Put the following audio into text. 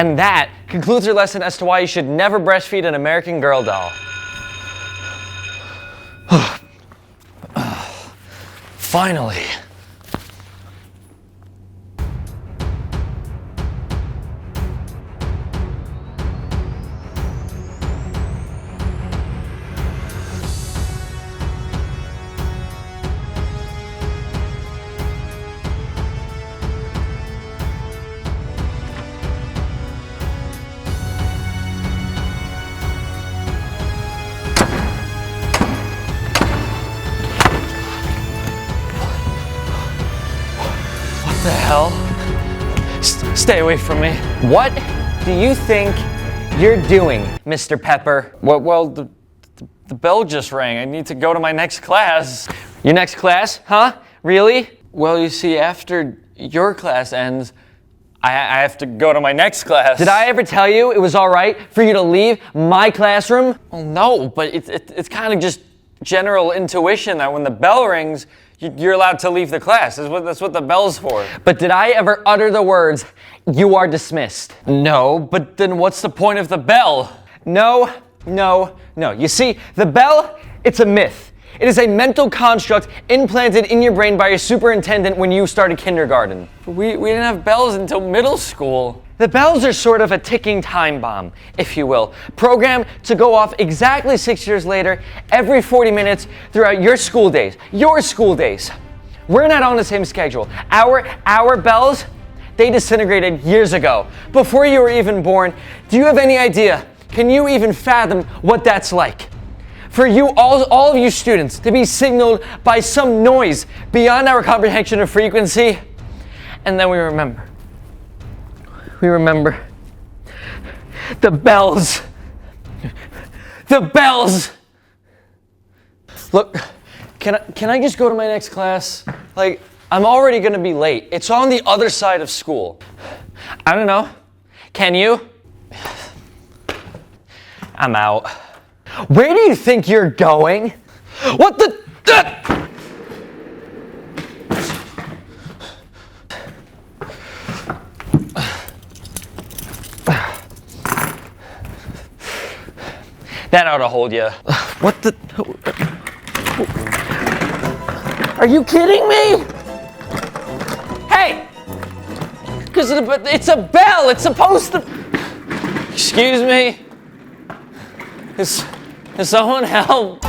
And that concludes your lesson as to why you should never breastfeed an American Girl doll. Finally. What the hell? Stay away from me. What do you think you're doing, Mr. Pepper? Well, the bell just rang. I need to go to my next class. Your next class? Huh? Really? Well, you see, after your class ends, I have to go to my next class. Did I ever tell you it was all right for you to leave my classroom? Well, no, but it's kind of just general intuition that when the bell rings, you're allowed to leave the class. That's what the bell's for. But did I ever utter the words, "You are dismissed"? No, but then what's the point of the bell? No. You see, the bell, it's a myth. It is a mental construct implanted in your brain by your superintendent when you started kindergarten. We didn't have bells until middle school. The bells are sort of a ticking time bomb, if you will, programmed to go off exactly 6 years later, every 40 minutes throughout your school days. Your school days. We're not on the same schedule. Our bells, they disintegrated years ago, before you were even born. Do you have any idea? Can you even fathom what that's like? For you, all of you students, to be signaled by some noise beyond our comprehension of frequency, and then we remember. We remember the bells. The bells. Look, can I just go to my next class? Like, I'm already gonna be late. It's on the other side of school. I don't know. Can you? I'm out. Where do you think you're going? What the? That ought to hold you. What the? Are you kidding me? Hey! Because it's a bell. It's supposed to. Excuse me. Can someone help?